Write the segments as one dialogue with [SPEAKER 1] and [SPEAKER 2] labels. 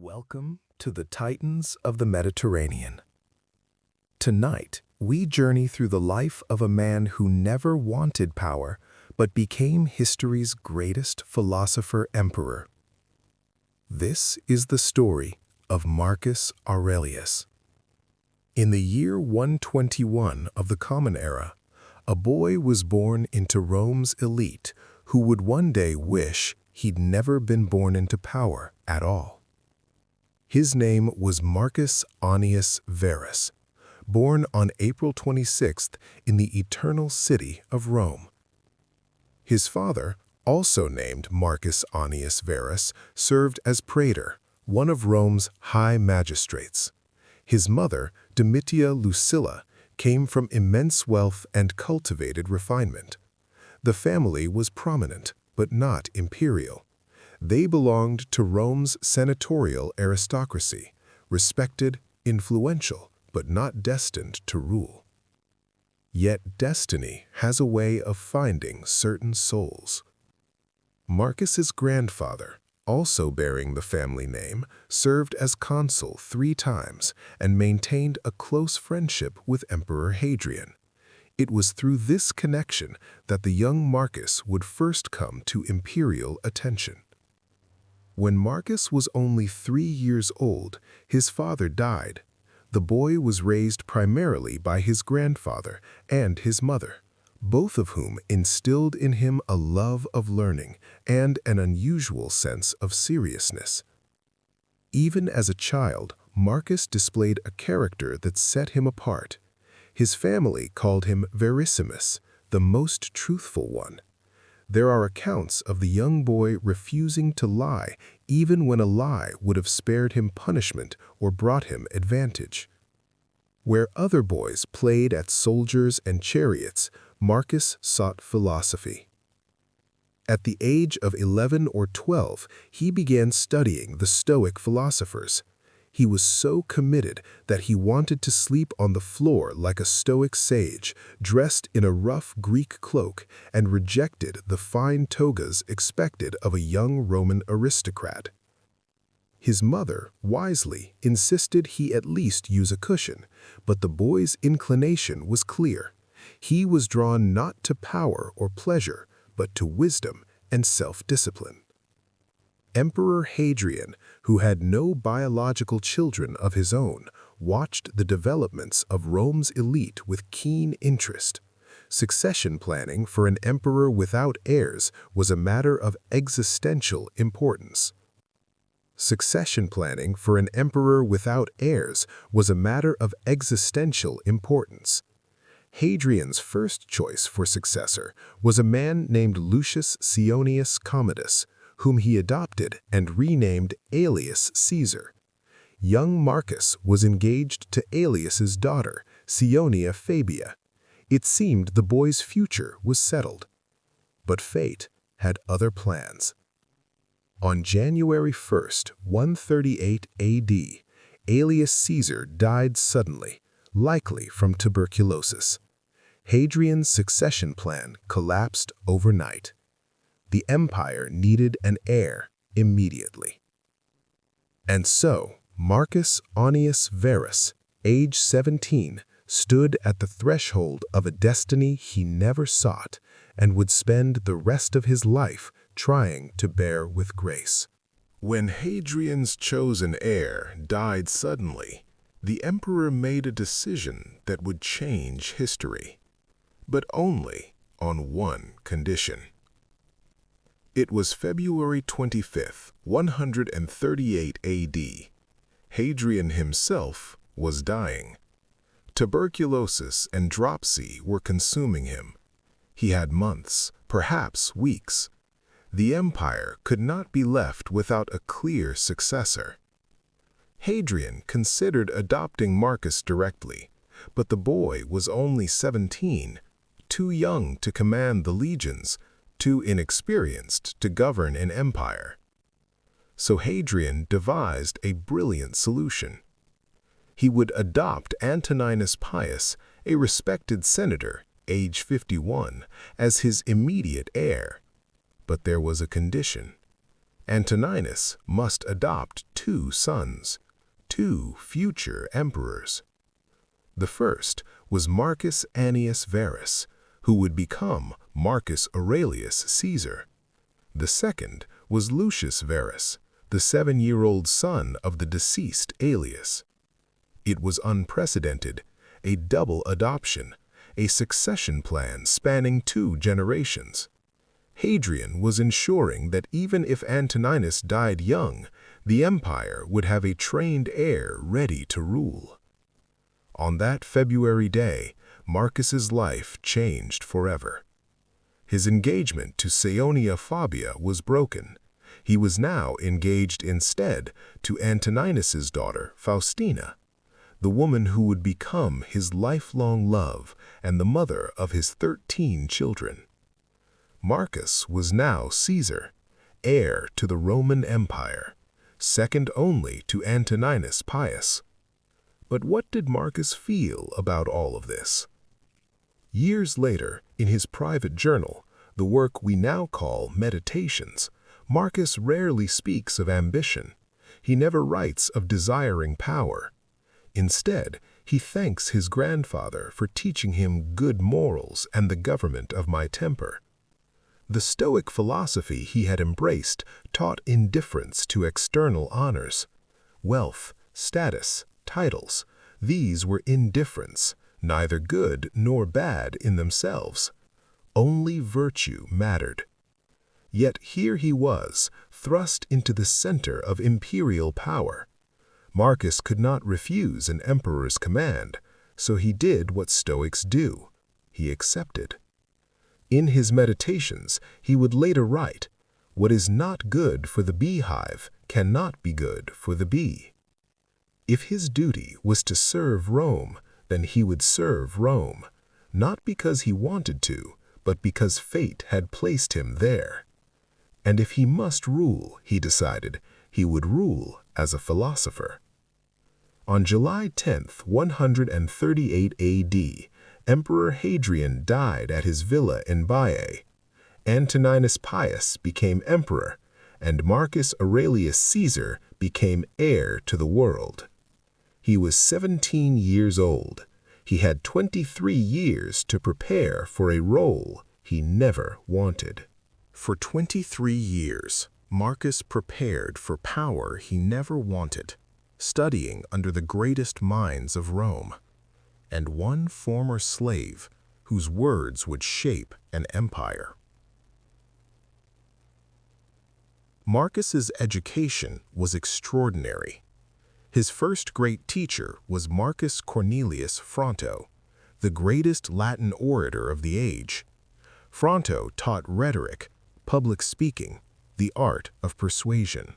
[SPEAKER 1] Welcome to the Titans of the Mediterranean. Tonight, we journey through the life of a man who never wanted power, but became history's greatest philosopher-emperor. This is the story of Marcus Aurelius. In the year 121 of the Common Era, a boy was born into Rome's elite who would one day wish he'd never been born into power at all. His name was Marcus Annius Verus, born on April 26th in the eternal city of Rome. His father, also named Marcus Annius Verus, served as praetor, one of Rome's high magistrates. His mother, Domitia Lucilla, came from immense wealth and cultivated refinement. The family was prominent, but not imperial. They belonged to Rome's senatorial aristocracy, respected, influential, but not destined to rule. Yet destiny has a way of finding certain souls. Marcus's grandfather, also bearing the family name, served as consul 3 times and maintained a close friendship with Emperor Hadrian. It was through this connection that the young Marcus would first come to imperial attention. When Marcus was only 3 years old, his father died. The boy was raised primarily by his grandfather and his mother, both of whom instilled in him a love of learning and an unusual sense of seriousness. Even as a child, Marcus displayed a character that set him apart. His family called him Verissimus, the most truthful one. There are accounts of the young boy refusing to lie, even when a lie would have spared him punishment or brought him advantage. Where other boys played at soldiers and chariots, Marcus sought philosophy. At the age of 11 or 12, he began studying the Stoic philosophers. He was so committed that he wanted to sleep on the floor like a Stoic sage, dressed in a rough Greek cloak, and rejected the fine togas expected of a young Roman aristocrat. His mother, wisely, insisted he at least use a cushion, but the boy's inclination was clear. He was drawn not to power or pleasure, but to wisdom and self-discipline. Emperor Hadrian, who had no biological children of his own, watched the developments of Rome's elite with keen interest. Succession planning for an emperor without heirs was a matter of existential importance. Succession planning for an emperor without heirs was a matter of existential importance. Hadrian's first choice for successor was a man named Lucius Ceionius Commodus, whom he adopted and renamed Aelius Caesar. Young Marcus was engaged to Aelius's daughter, Caeonia Fabia. It seemed the boy's future was settled. But fate had other plans. On January 1st, 138 AD, Aelius Caesar died suddenly, likely from tuberculosis. Hadrian's succession plan collapsed overnight. The empire needed an heir immediately. And so, Marcus Annius Verus, age 17, stood at the threshold of a destiny he never sought and would spend the rest of his life trying to bear with grace. When Hadrian's chosen heir died suddenly, the emperor made a decision that would change history, but only on one condition. It was February 25, 138 AD. Hadrian himself was dying. Tuberculosis and dropsy were consuming him. He had months, perhaps weeks. The empire could not be left without a clear successor. Hadrian considered adopting Marcus directly, but the boy was only 17, too young to command the legions, too inexperienced to govern an empire. So Hadrian devised a brilliant solution. He would adopt Antoninus Pius, a respected senator, age 51, as his immediate heir. But there was a condition. Antoninus must adopt two sons, two future emperors. The first was Marcus Annius Verus, who would become Marcus Aurelius Caesar. The second was Lucius Verus, the 7-year-old son of the deceased Aelius. It was unprecedented, a double adoption, a succession plan spanning 2 generations. Hadrian was ensuring that even if Antoninus died young, the empire would have a trained heir ready to rule. On that February day, Marcus's life changed forever. His engagement to Saonia Fabia was broken. He was now engaged instead to Antoninus's daughter, Faustina, the woman who would become his lifelong love and the mother of his 13 children. Marcus was now Caesar, heir to the Roman Empire, second only to Antoninus Pius. But what did Marcus feel about all of this? Years later, in his private journal, the work we now call Meditations, Marcus rarely speaks of ambition. He never writes of desiring power. Instead, he thanks his grandfather for teaching him good morals and the government of my temper. The Stoic philosophy he had embraced taught indifference to external honors. Wealth, status, titles, these were indifferents, neither good nor bad in themselves. Only virtue mattered. Yet here he was, thrust into the center of imperial power. Marcus could not refuse an emperor's command, so he did what Stoics do. He accepted. In his Meditations, he would later write, "What is not good for the beehive cannot be good for the bee." If his duty was to serve Rome, then he would serve Rome, not because he wanted to, but because fate had placed him there. And if he must rule, he decided, he would rule as a philosopher. On July 10th, 138 AD, Emperor Hadrian died at his villa in Baiae. Antoninus Pius became emperor, and Marcus Aurelius Caesar became heir to the world. He was 17 years old. He had 23 years to prepare for a role he never wanted. For 23 years, Marcus prepared for power he never wanted, studying under the greatest minds of Rome, and one former slave whose words would shape an empire. Marcus's education was extraordinary. His first great teacher was Marcus Cornelius Fronto, the greatest Latin orator of the age. Fronto taught rhetoric, public speaking, the art of persuasion.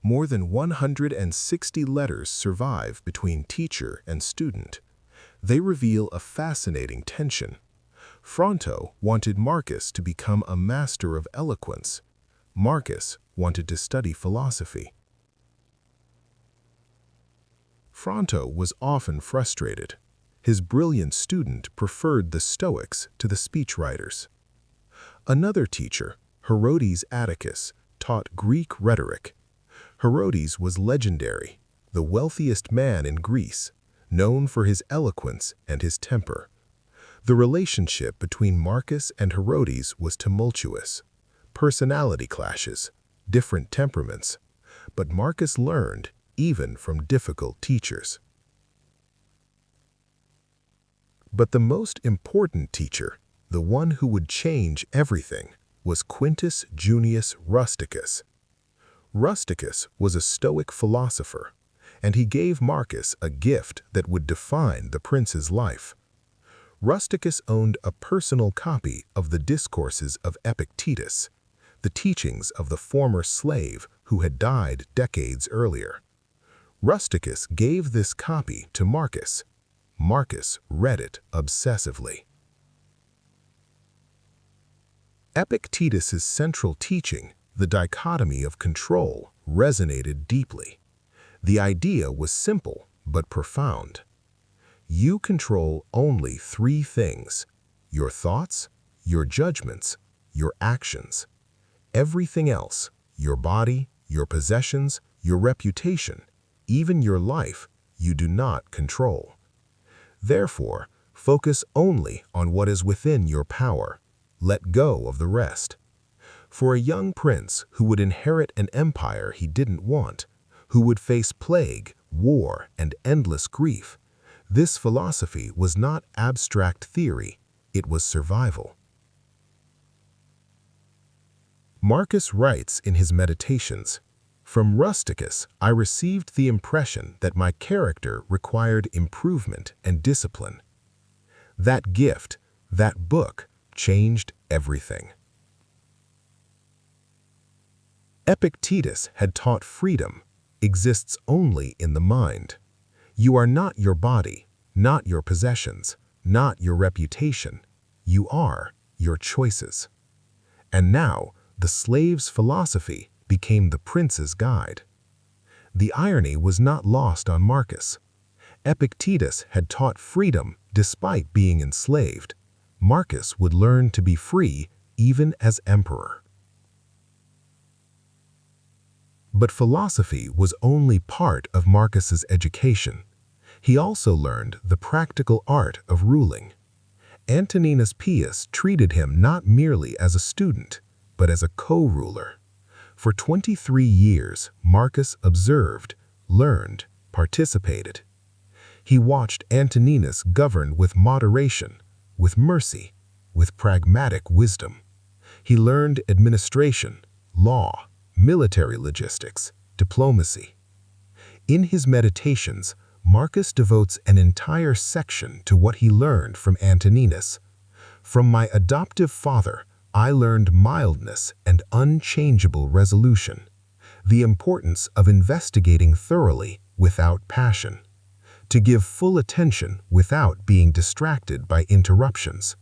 [SPEAKER 1] More than 160 letters survive between teacher and student. They reveal a fascinating tension. Fronto wanted Marcus to become a master of eloquence. Marcus wanted to study philosophy. Fronto was often frustrated. His brilliant student preferred the Stoics to the speechwriters. Another teacher, Herodes Atticus, taught Greek rhetoric. Herodes was legendary, the wealthiest man in Greece, known for his eloquence and his temper. The relationship between Marcus and Herodes was tumultuous. Personality clashes, different temperaments. But Marcus learned even from difficult teachers. But the most important teacher, the one who would change everything, was Quintus Junius Rusticus. Rusticus was a Stoic philosopher, and he gave Marcus a gift that would define the prince's life. Rusticus owned a personal copy of the Discourses of Epictetus, the teachings of the former slave who had died decades earlier. Rusticus gave this copy to Marcus. Marcus read it obsessively. Epictetus's central teaching, the dichotomy of control, resonated deeply. The idea was simple but profound. You control only 3 things: your thoughts, your judgments, your actions. Everything else your body, your possessions, your reputation, even your life, you do not control. Therefore, focus only on what is within your power. Let go of the rest. For a young prince who would inherit an empire he didn't want, who would face plague, war, and endless grief, this philosophy was not abstract theory, it was survival. Marcus writes in his Meditations, "From Rusticus I received the impression that my character required improvement and discipline. That gift, that book, changed everything." Epictetus had taught freedom exists only in the mind. You are not your body, not your possessions, not your reputation. You are your choices. And now, the slave's philosophy became the prince's guide. The irony was not lost on Marcus. Epictetus had taught freedom despite being enslaved. Marcus would learn to be free even as emperor. But philosophy was only part of Marcus's education. He also learned the practical art of ruling. Antoninus Pius treated him not merely as a student, but as a co-ruler. For 23 years, Marcus observed, learned, participated. He watched Antoninus govern with moderation, with mercy, with pragmatic wisdom. He learned administration, law, military logistics, diplomacy. In his Meditations, Marcus devotes an entire section to what he learned from Antoninus. "From my adoptive father, I learned mildness and unchangeable resolution, the importance of investigating thoroughly without passion, to give full attention without being distracted by interruptions."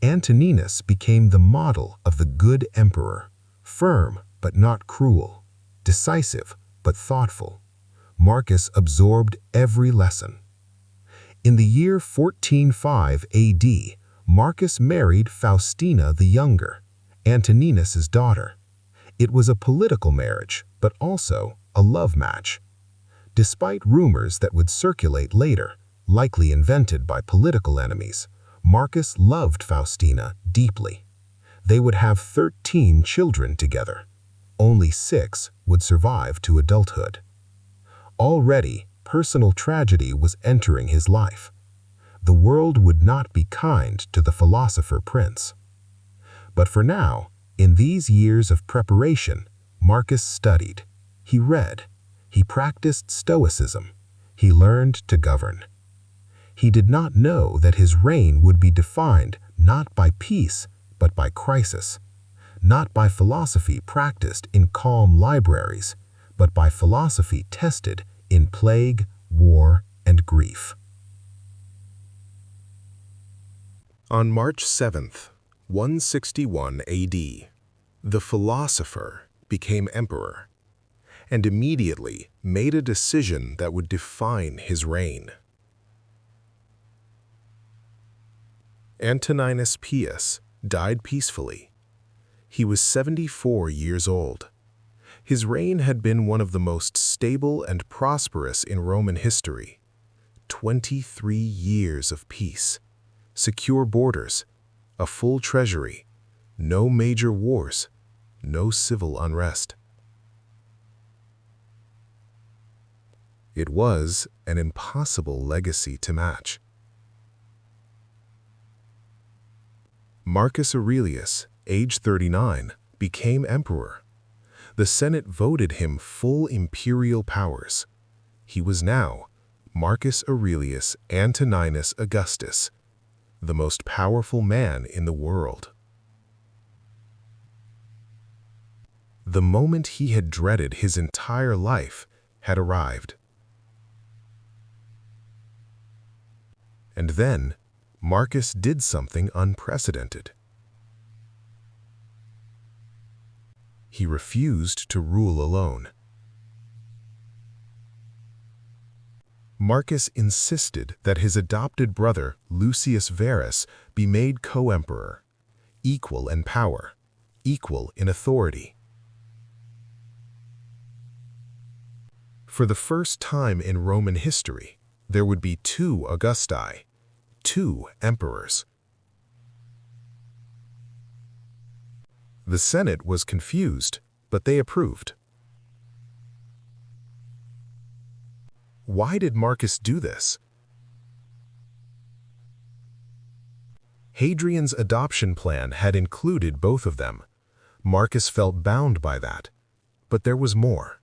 [SPEAKER 1] Antoninus became the model of the good emperor, firm but not cruel, decisive but thoughtful. Marcus absorbed every lesson. In the year 1405 AD, Marcus married Faustina the Younger, Antoninus's daughter. It was a political marriage, but also a love match. Despite rumors that would circulate later, likely invented by political enemies, Marcus loved Faustina deeply. They would have 13 children together. Only 6 would survive to adulthood. Already, personal tragedy was entering his life. The world would not be kind to the philosopher prince. But for now, in these years of preparation, Marcus studied. He read. He practiced stoicism. He learned to govern. He did not know that his reign would be defined not by peace, but by crisis. Not by philosophy practiced in calm libraries, but by philosophy tested in plague, war, and grief. On March 7th, 161 AD, the philosopher became emperor, and immediately made a decision that would define his reign. Antoninus Pius died peacefully. He was 74 years old. His reign had been one of the most stable and prosperous in Roman history. 23 years of peace, secure borders, a full treasury, no major wars, no civil unrest. It was an impossible legacy to match. Marcus Aurelius, age 39, became emperor. The Senate voted him full imperial powers. He was now Marcus Aurelius Antoninus Augustus, the most powerful man in the world. The moment he had dreaded his entire life had arrived. And then, Marcus did something unprecedented. He refused to rule alone. Marcus insisted that his adopted brother, Lucius Verus, be made co-emperor, equal in power, equal in authority. For the first time in Roman history, there would be two Augusti, two emperors. The Senate was confused, but they approved. Why did Marcus do this? Hadrian's adoption plan had included both of them. Marcus felt bound by that. But there was more.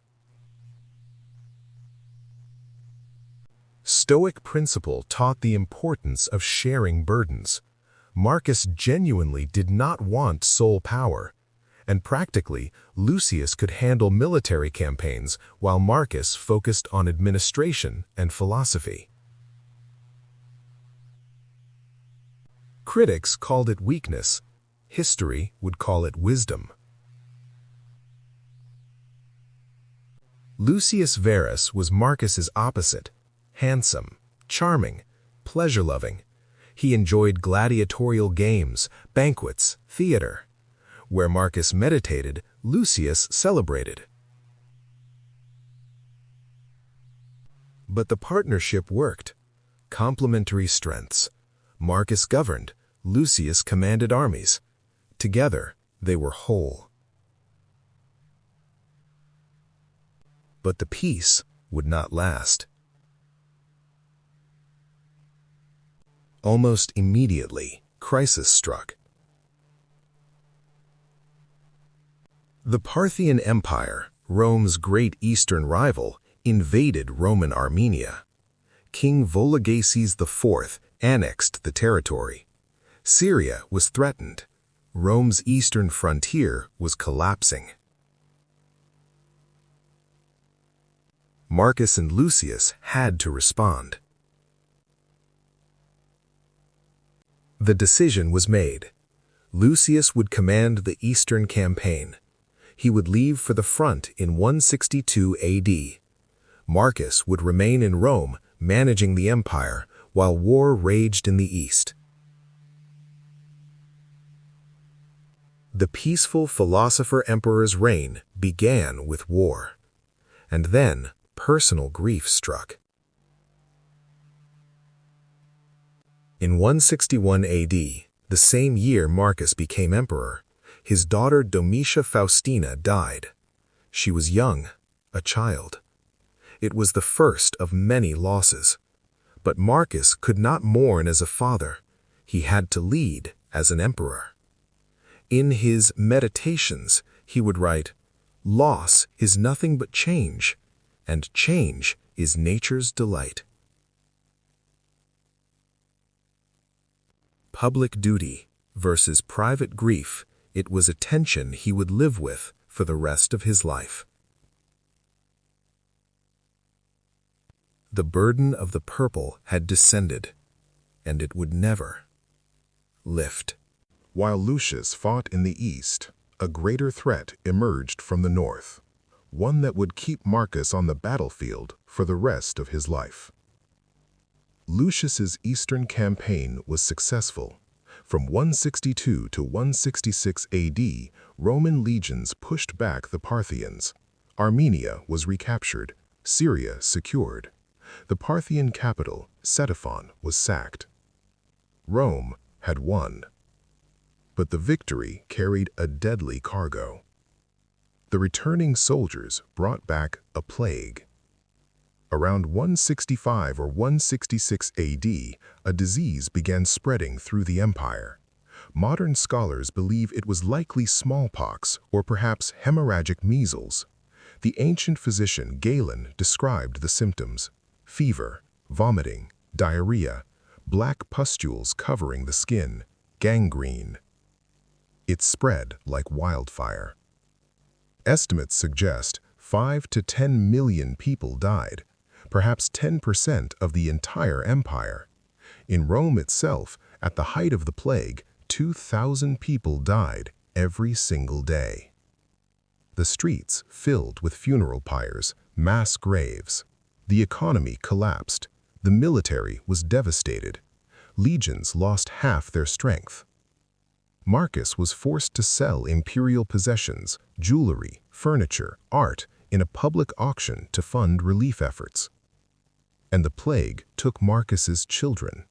[SPEAKER 1] Stoic principle taught the importance of sharing burdens. Marcus genuinely did not want sole power, and practically, Lucius could handle military campaigns while Marcus focused on administration and philosophy. Critics called it weakness. History would call it wisdom. Lucius Verus was Marcus's opposite. Handsome, charming, pleasure-loving. He enjoyed gladiatorial games, banquets, theater. Where Marcus meditated, Lucius celebrated. But the partnership worked. Complementary strengths. Marcus governed, Lucius commanded armies. Together, they were whole. But the peace would not last. Almost immediately, crisis struck. The Parthian Empire, Rome's great eastern rival, invaded Roman Armenia. King Vologases IV annexed the territory. Syria was threatened. Rome's eastern frontier was collapsing. Marcus and Lucius had to respond. The decision was made. Lucius would command the Eastern campaign. He would leave for the front in 162 AD. Marcus would remain in Rome, managing the empire, while war raged in the East. The peaceful philosopher-emperor's reign began with war. And then personal grief struck. In 161 AD, the same year Marcus became emperor, his daughter Domitia Faustina died. She was young, a child. It was the first of many losses. But Marcus could not mourn as a father. He had to lead as an emperor. In his Meditations, he would write, "Loss is nothing but change, and change is nature's delight." Public duty versus private grief, it was a tension he would live with for the rest of his life. The burden of the purple had descended, and it would never lift.
[SPEAKER 2] While Lucius fought in the east, a greater threat emerged from the north, one that would keep Marcus on the battlefield for the rest of his life. Lucius's eastern campaign was successful. From 162 to 166 AD, Roman legions pushed back the Parthians. Armenia was recaptured, Syria secured. The Parthian capital, Ctesiphon, was sacked. Rome had won. But the victory carried a deadly cargo. The returning soldiers brought back a plague. Around 165 or 166 AD, a disease began spreading through the empire. Modern scholars believe it was likely smallpox or perhaps hemorrhagic measles. The ancient physician Galen described the symptoms: fever, vomiting, diarrhea, black pustules covering the skin, gangrene. It spread like wildfire. Estimates suggest 5 to 10 million people died, perhaps 10% of the entire empire. In Rome itself, at the height of the plague, 2,000 people died every single day. The streets filled with funeral pyres, mass graves. The economy collapsed. The military was devastated. Legions lost half their strength. Marcus was forced to sell imperial possessions, jewelry, furniture, art, in a public auction to fund relief efforts. And the plague took Marcus's children.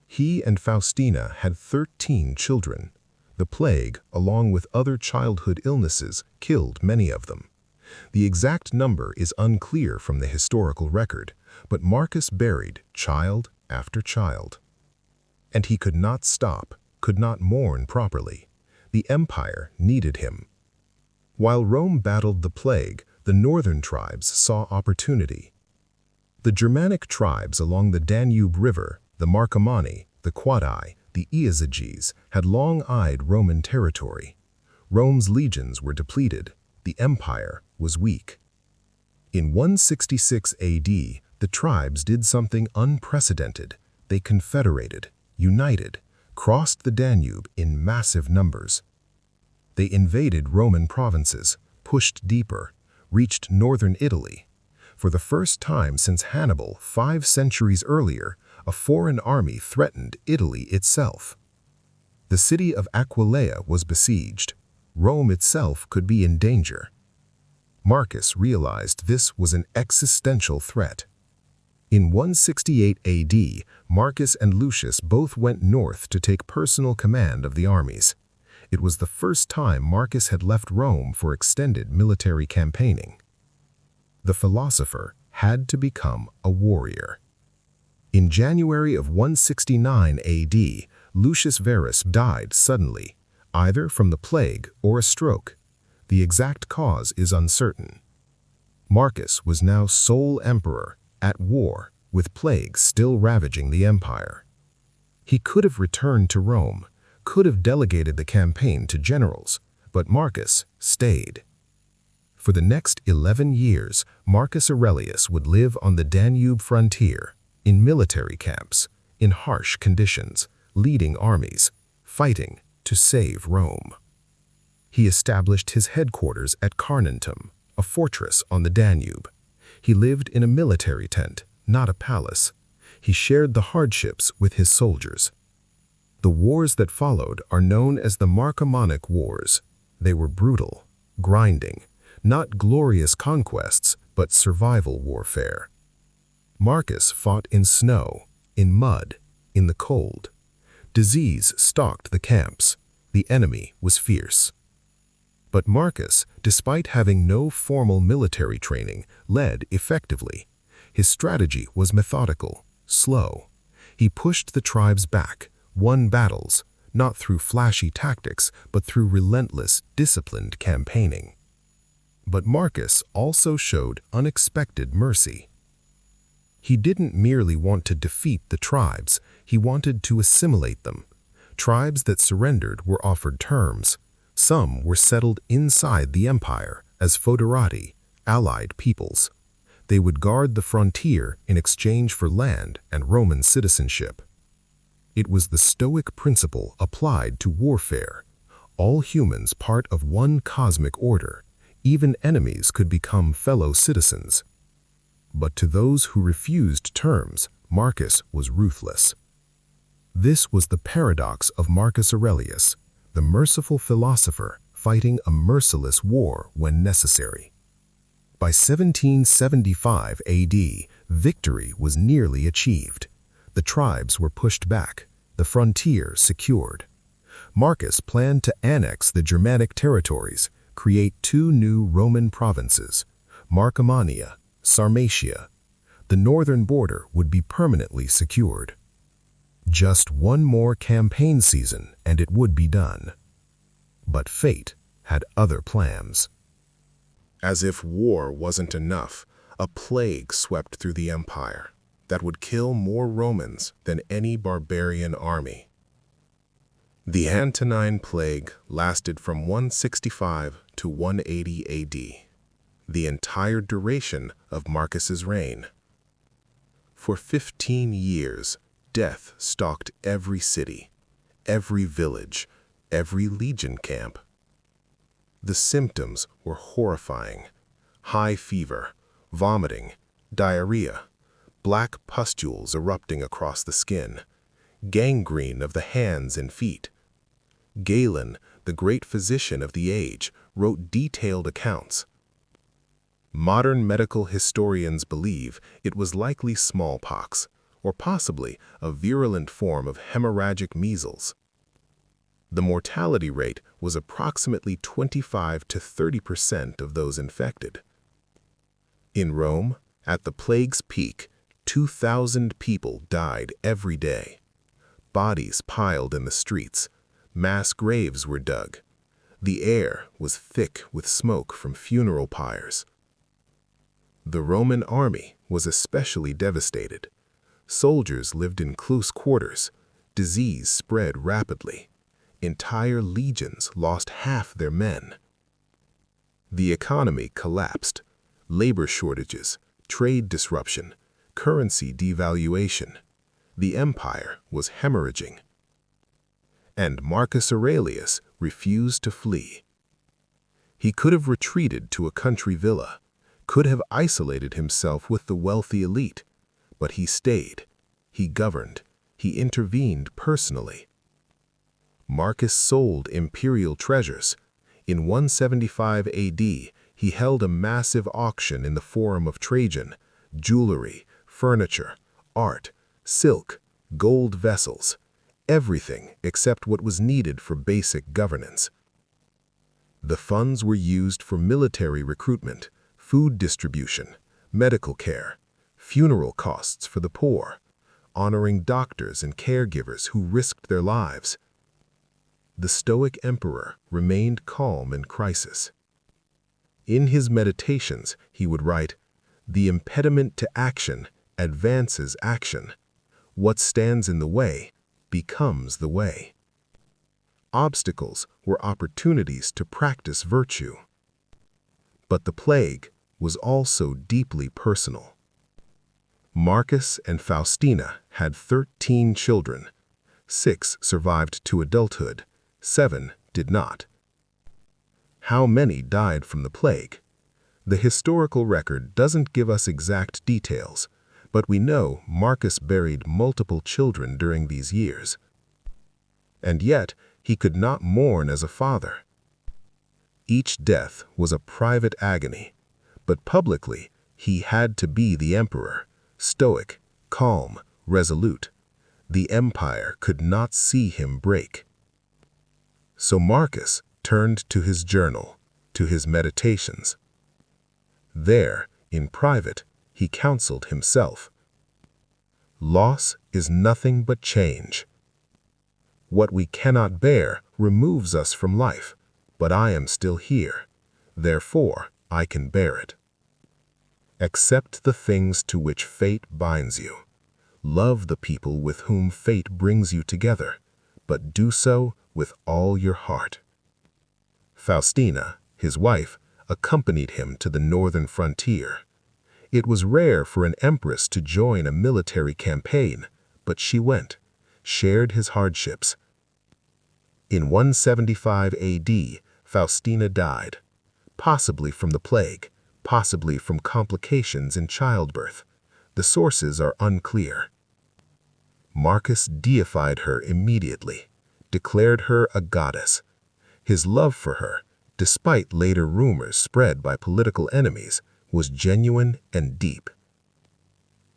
[SPEAKER 2] He and Faustina had 13 children. The plague, along with other childhood illnesses, killed many of them. The exact number is unclear from the historical record, but Marcus buried child after child. And he could not stop, could not mourn properly. The empire needed him. While Rome battled the plague, the northern tribes saw opportunity. The Germanic tribes along the Danube River, the Marcomanni, the Quadi, the Iazyges, had long eyed Roman territory. Rome's legions were depleted. The empire was weak. In 166 AD, the tribes did something unprecedented. They confederated, united, crossed the Danube in massive numbers. They invaded Roman provinces, pushed deeper, reached northern Italy. For the first time since Hannibal 5 centuries earlier, a foreign army threatened Italy itself. The city of Aquileia was besieged. Rome itself could be in danger. Marcus realized this was an existential threat. In 168 AD, Marcus and Lucius both went north to take personal command of the armies. It was the first time Marcus had left Rome for extended military campaigning. The philosopher had to become a warrior. In January of 169 AD, Lucius Verus died suddenly, either from the plague or a stroke. The exact cause is uncertain. Marcus was now sole emperor, at war, with plague still ravaging the empire. He could have returned to Rome, could have delegated the campaign to generals, but Marcus stayed. For the next 11 years, Marcus Aurelius would live on the Danube frontier, in military camps, in harsh conditions, leading armies, fighting to save Rome. He established his headquarters at Carnuntum, a fortress on the Danube. He lived in a military tent, not a palace. He shared the hardships with his soldiers. The wars that followed are known as the Marcomannic Wars. They were brutal, grinding, not glorious conquests, but survival warfare. Marcus fought in snow, in mud, in the cold. Disease stalked the camps. The enemy was fierce. But Marcus, despite having no formal military training, led effectively. His strategy was methodical, slow. He pushed the tribes back, won battles, not through flashy tactics, but through relentless, disciplined campaigning. But Marcus also showed unexpected mercy. He didn't merely want to defeat the tribes, he wanted to assimilate them. Tribes that surrendered were offered terms. Some were settled inside the empire as foederati, allied peoples. They would guard the frontier in exchange for land and Roman citizenship. It was the Stoic principle applied to warfare. All humans part of one cosmic order. Even enemies could become fellow citizens. But to those who refused terms, Marcus was ruthless. This was the paradox of Marcus Aurelius, the merciful philosopher fighting a merciless war when necessary. By 1775 AD, victory was nearly achieved. The tribes were pushed back, the frontier secured. Marcus planned to annex the Germanic territories, create 2 new Roman provinces, Marcomannia, Sarmatia. The northern border would be permanently secured. Just one more campaign season and it would be done. But fate had other plans.
[SPEAKER 1] As if war wasn't enough, a plague swept through the empire that would kill more Romans than any barbarian army. The Antonine Plague lasted from 165 to 180 AD, the entire duration of Marcus's reign. For 15 years, death stalked every city, every village, every legion camp. The symptoms were horrifying: high fever, vomiting, diarrhea, black pustules erupting across the skin, gangrene of the hands and feet. Galen, the great physician of the age, wrote detailed accounts.
[SPEAKER 2] Modern medical historians believe it was likely smallpox, or possibly a virulent form of hemorrhagic measles. The mortality rate was approximately 25 to 30% of those infected. In Rome, at the plague's peak, 2,000 people died every day. Bodies piled in the streets, mass graves were dug. The air was thick with smoke from funeral pyres. The Roman army was especially devastated. Soldiers lived in close quarters. Disease spread rapidly. Entire legions lost half their men. The economy collapsed. Labor shortages, trade disruption, currency devaluation. The empire was hemorrhaging. And Marcus Aurelius refused to flee. He could have retreated to a country villa, could have isolated himself with the wealthy elite, but he stayed. He governed. He intervened personally. Marcus sold imperial treasures. In 175 AD, he held a massive auction in the Forum of Trajan: jewelry, furniture, art, silk, gold vessels, everything except what was needed for basic governance. The funds were used for military recruitment, food distribution, medical care, funeral costs for the poor, honoring doctors and caregivers who risked their lives. The Stoic emperor remained calm in crisis. In his meditations, he would write, "The impediment to action advances action. What stands in the way becomes the way." Obstacles were opportunities to practice virtue. But the plague was also deeply personal. Marcus and Faustina had 13 children. 6 survived to adulthood, 7 did not. How many died from the plague? The historical record doesn't give us exact details, but we know Marcus buried multiple children during these years. And yet, he could not mourn as a father. Each death was a private agony, but publicly, he had to be the emperor, stoic, calm, resolute. The empire could not see him break. So Marcus turned to his journal, to his meditations. There, in private, he counseled himself. Loss is nothing but change. What we cannot bear removes us from life, but I am still here. Therefore, I can bear it. Accept the things to which fate binds you. Love the people with whom fate brings you together, but do so with all your heart. Faustina, his wife, accompanied him to the northern frontier. It was rare for an empress to join a military campaign, but she went, shared his hardships. In 175 AD, Faustina died, possibly from the plague, possibly from complications in childbirth. The sources are unclear. Marcus deified her immediately, declared her a goddess. His love for her, despite later rumors spread by political enemies, was genuine and deep.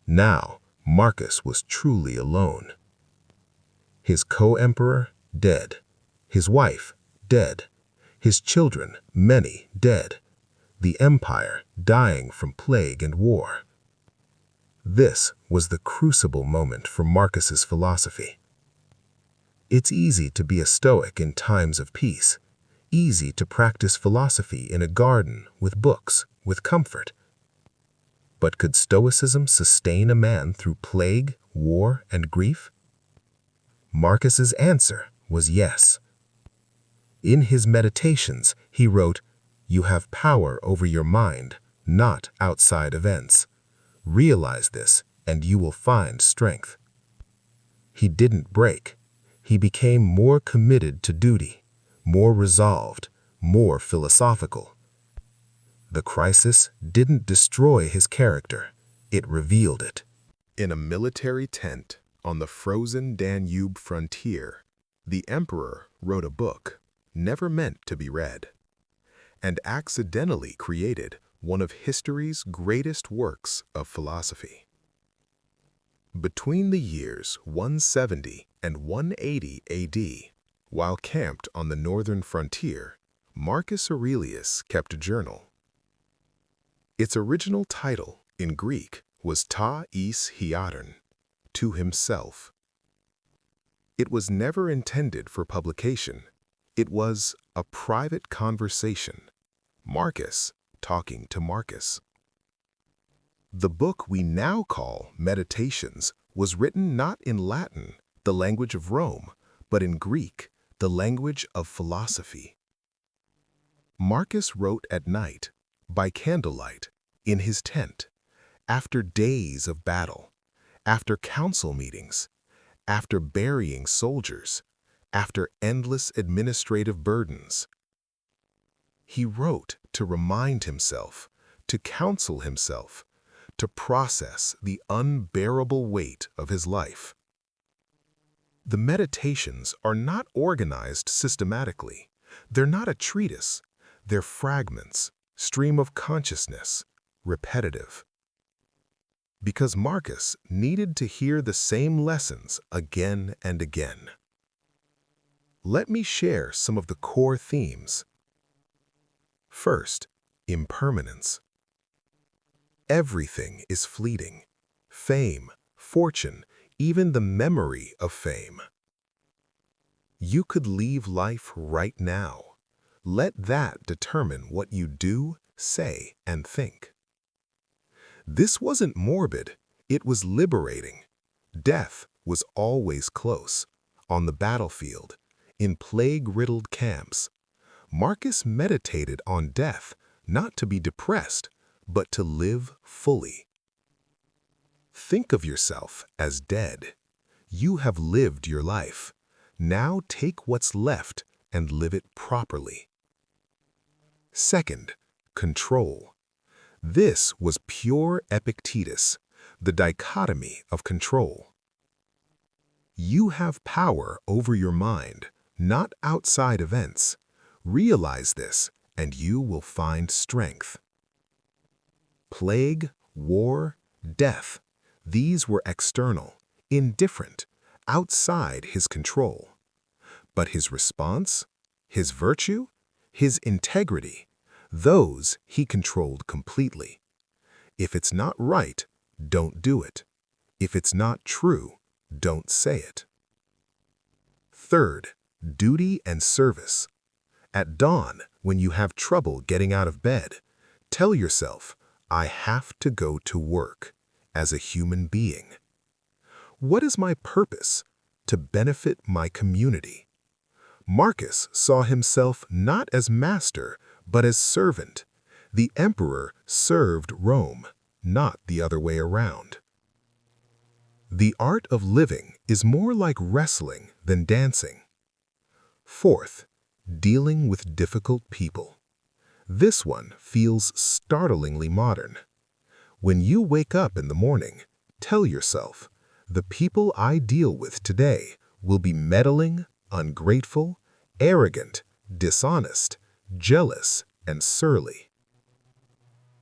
[SPEAKER 2] Now, Marcus was truly alone. His co-emperor, dead. His wife, dead. His children, many, dead. The empire dying from plague and war. This was the crucible moment for Marcus's philosophy. It's easy to be a Stoic in times of peace, easy to practice philosophy in a garden, with books, with comfort. But could Stoicism sustain a man through plague, war, and grief? Marcus's answer was yes. In his meditations, he wrote, "You have power over your mind, not outside events. Realize this, and you will find strength." He didn't break. He became more committed to duty, more resolved, more philosophical. The crisis didn't destroy his character. It revealed it.
[SPEAKER 1] In a military tent on the frozen Danube frontier, the emperor wrote a book never meant to be read, and accidentally created
[SPEAKER 2] one of history's greatest works of philosophy. Between the years 170 and 180 AD, while camped on the northern frontier, Marcus Aurelius kept a journal. Its original title in Greek was ta εις heiron, to himself. It was never intended for publication. It was a private conversation. Marcus talking to Marcus. The book we now call Meditations was written not in Latin, the language of Rome, but in Greek, the language of philosophy. Marcus wrote at night, by candlelight, in his tent, after days of battle, after council meetings, after burying soldiers, after endless administrative burdens. He wrote to remind himself, to counsel himself, to process the unbearable weight of his life. The meditations are not organized systematically. They're not a treatise. They're fragments, stream of consciousness, repetitive. Because Marcus needed to hear the same lessons again and again. Let me share some of the core themes. First, impermanence. Everything is fleeting. Fame, fortune, even the memory of fame. You could leave life right now. Let that determine what you do, say, and think. This wasn't morbid, it was liberating. Death was always close, on the battlefield, in plague-riddled camps. Marcus meditated on death, not to be depressed, but to live fully. Think of yourself as dead. You have lived your life. Now take what's left and live it properly. Second, control. This was pure Epictetus, the dichotomy of control. You have power over your mind, not outside events. Realize this, and you will find strength. Plague, war, death, these were external, indifferent, outside his control. But his response, his virtue, his integrity, those he controlled completely. If it's not right, don't do it. If it's not true, don't say it. Third, duty and service. At dawn, when you have trouble getting out of bed, tell yourself, I have to go to work as a human being. What is my purpose? To benefit my community. Marcus saw himself not as master, but as servant. The emperor served Rome, not the other way around. The art of living is more like wrestling than dancing. Fourth, dealing with difficult people. This one feels startlingly modern. When you wake up in the morning, tell yourself, the people I deal with today will be meddling, ungrateful, arrogant, dishonest, jealous, and surly.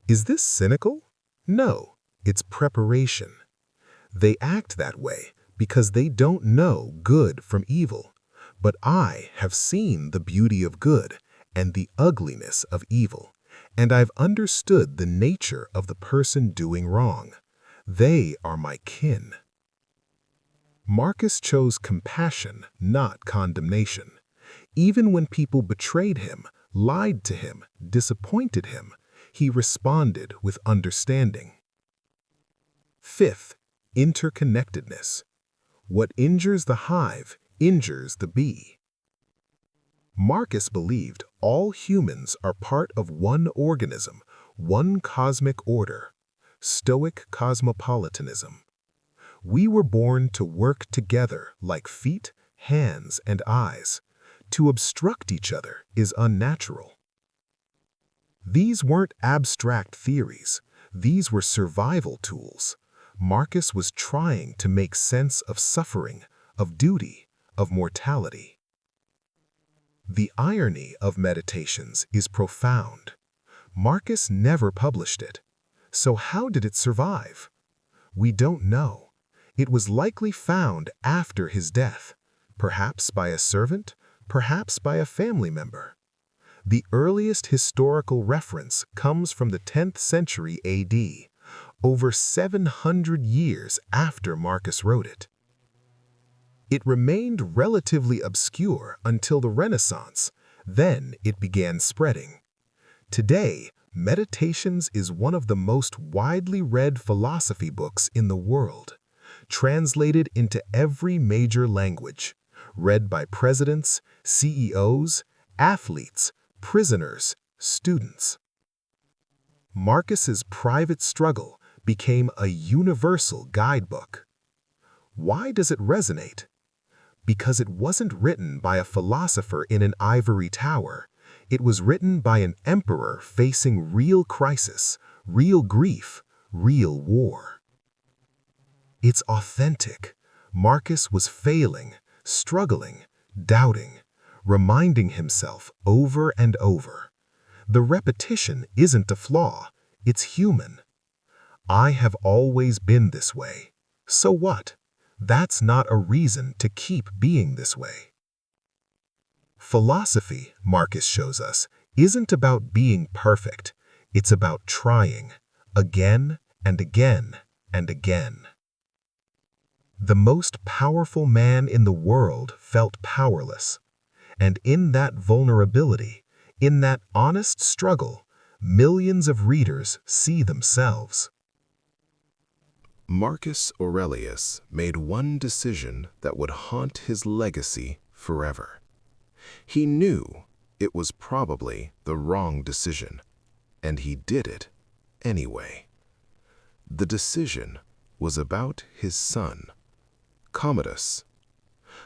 [SPEAKER 2] Is this cynical? No, it's preparation. They act that way because they don't know good from evil. But I have seen the beauty of good and the ugliness of evil, and I've understood the nature of the person doing wrong. They are my kin. Marcus chose compassion, not condemnation. Even when people betrayed him, lied to him, disappointed him, he responded with understanding. Fifth, interconnectedness. What injures the hive injures the bee. Marcus believed all humans are part of one organism, one cosmic order, Stoic cosmopolitanism. We were born to work together like feet, hands, and eyes. To obstruct each other is unnatural. These weren't abstract theories. These were survival tools. Marcus was trying to make sense of suffering, of duty, of mortality. The irony of meditations is profound. Marcus never published it. So how did it survive? We don't know. It was likely found after his death, perhaps by a servant, perhaps by a family member. The earliest historical reference comes from the 10th century AD, over 700 years after Marcus wrote it. It remained relatively obscure until the Renaissance, then it began spreading. Today, Meditations is one of the most widely read philosophy books in the world, translated into every major language, read by presidents, CEOs, athletes, prisoners, students. Marcus's private struggle became a universal guidebook. Why does it resonate? Because it wasn't written by a philosopher in an ivory tower. It was written by an emperor facing real crisis, real grief, real war. It's authentic. Marcus was failing, struggling, doubting, reminding himself over and over. The repetition isn't a flaw, it's human. I have always been this way. So what? That's not a reason to keep being this way. Philosophy, Marcus shows us, isn't about being perfect. It's about trying, again and again and again. The most powerful man in the world felt powerless. And in that vulnerability, in that honest struggle, millions of readers see themselves.
[SPEAKER 1] Marcus Aurelius made one decision that would haunt his legacy forever. He knew it was probably the wrong decision, and he did it anyway. The decision was about his son, Commodus.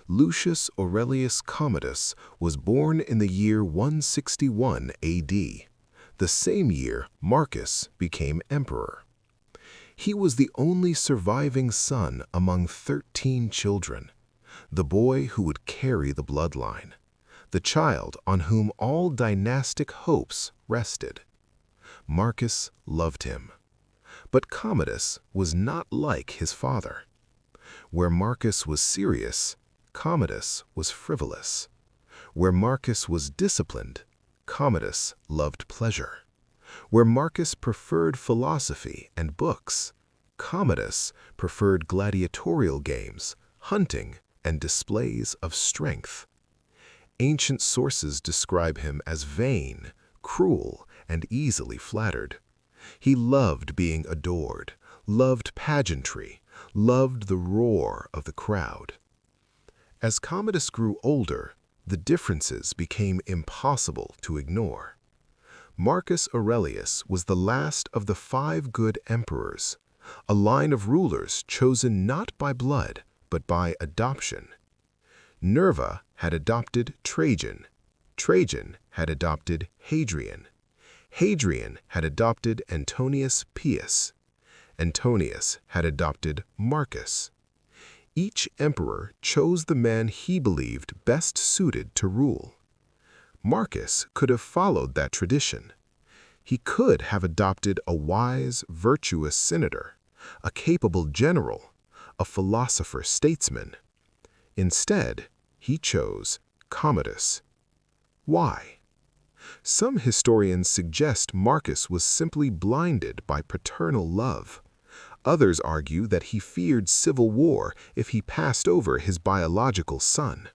[SPEAKER 1] Lucius Aurelius Commodus was born in the year 161 AD, the same year Marcus became emperor. He was the only surviving son among 13 children, the boy who would carry the bloodline, the child on whom all dynastic hopes rested. Marcus loved him. But Commodus was not like his father. Where Marcus was serious, Commodus was frivolous. Where Marcus was disciplined, Commodus loved pleasure. Where Marcus preferred philosophy and books, Commodus preferred gladiatorial games, hunting, and displays of strength. Ancient sources describe him as vain, cruel, and easily flattered. He loved being adored, loved pageantry, loved the roar of the crowd. As Commodus grew older, the differences became impossible to ignore. Marcus Aurelius was the last of the 5 good emperors, a line of rulers chosen not by blood, but by adoption. Nerva had adopted Trajan. Trajan had adopted Hadrian. Hadrian had adopted Antonius Pius. Antonius had adopted Marcus. Each emperor chose the man he believed best suited to rule. Marcus could have followed that tradition. He could have adopted a wise, virtuous senator, a capable general, a philosopher-statesman. Instead, he chose Commodus. Why? Some historians suggest Marcus was simply blinded by paternal love. Others argue that he feared civil war if he passed over his biological son.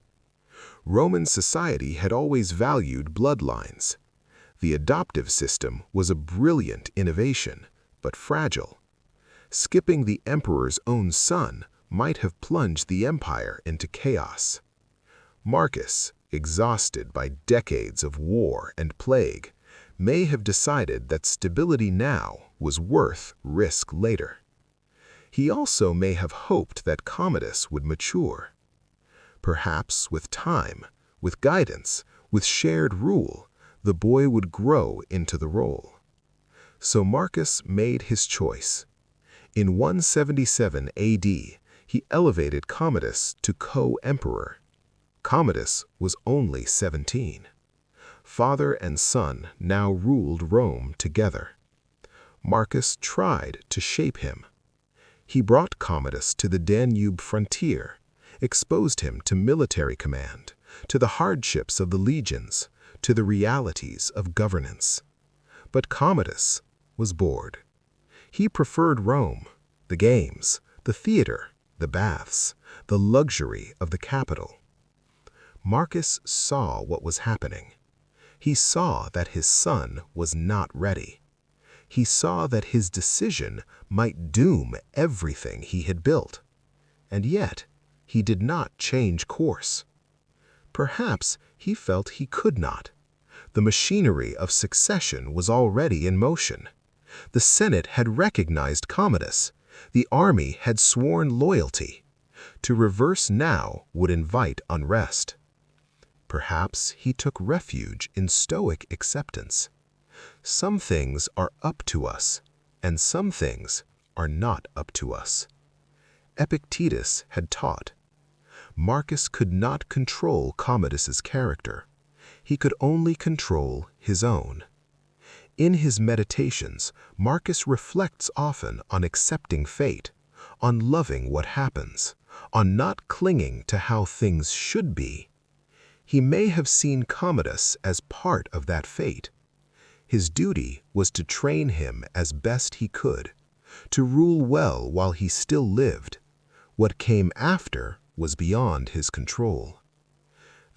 [SPEAKER 1] Roman society had always valued bloodlines. The adoptive system was a brilliant innovation, but fragile. Skipping the emperor's own son might have plunged the empire into chaos. Marcus, exhausted by decades of war and plague, may have decided that stability now was worth risk later. He also may have hoped that Commodus would mature. Perhaps with time, with guidance, with shared rule, the boy would grow into the role. So Marcus made his choice. In 177 AD, he elevated Commodus to co-emperor. Commodus was only 17.
[SPEAKER 2] Father and son now ruled Rome together. Marcus tried to shape him. He brought Commodus to the Danube frontier, exposed him to military command, to the hardships of the legions, to the realities of governance. But Commodus was bored. He preferred Rome, the games, the theater, the baths, the luxury of the capital. Marcus saw what was happening. He saw that his son was not ready. He saw that his decision might doom everything he had built. And yet, he did not change course. Perhaps he felt he could not. The machinery of succession was already in motion. The Senate had recognized Commodus. The army had sworn loyalty. To reverse now would invite unrest. Perhaps he took refuge in Stoic acceptance. Some things are up to us, and some things are not up to us. Epictetus had taught. Marcus could not control Commodus's character. He could only control his own. In his meditations, Marcus reflects often on accepting fate, on loving what happens, on not clinging to how things should be. He may have seen Commodus as part of that fate. His duty was to train him as best he could, to rule well while he still lived. What came after was beyond his control.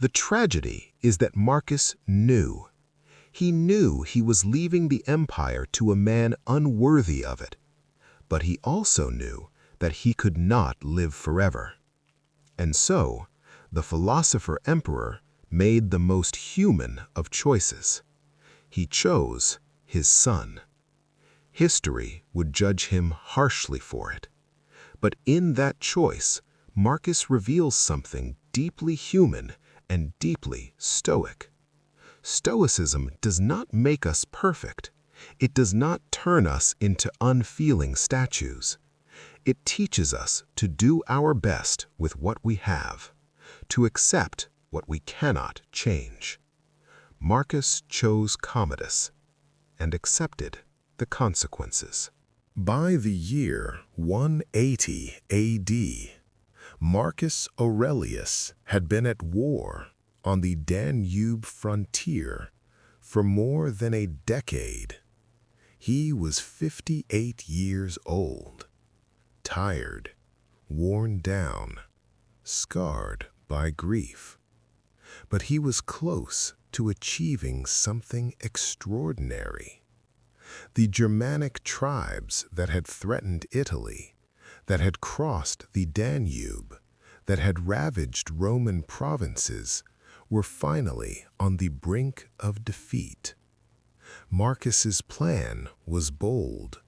[SPEAKER 2] The tragedy is that Marcus knew. He knew he was leaving the empire to a man unworthy of it, but he also knew that he could not live forever. And so, the philosopher-emperor made the most human of choices. He chose his son. History would judge him harshly for it. But in that choice, Marcus reveals something deeply human and deeply Stoic. Stoicism does not make us perfect. It does not turn us into unfeeling statues. It teaches us to do our best with what we have, to accept what we cannot change. Marcus chose Commodus and accepted the consequences.
[SPEAKER 1] By the year 180 AD, Marcus Aurelius had been at war on the Danube frontier for more than a decade. He was 58 years old, tired, worn down, scarred by grief. But he was close to achieving something extraordinary. The Germanic tribes that had threatened Italy, that had crossed the Danube, that had ravaged Roman provinces, were finally on the brink of defeat. Marcus's plan was bold.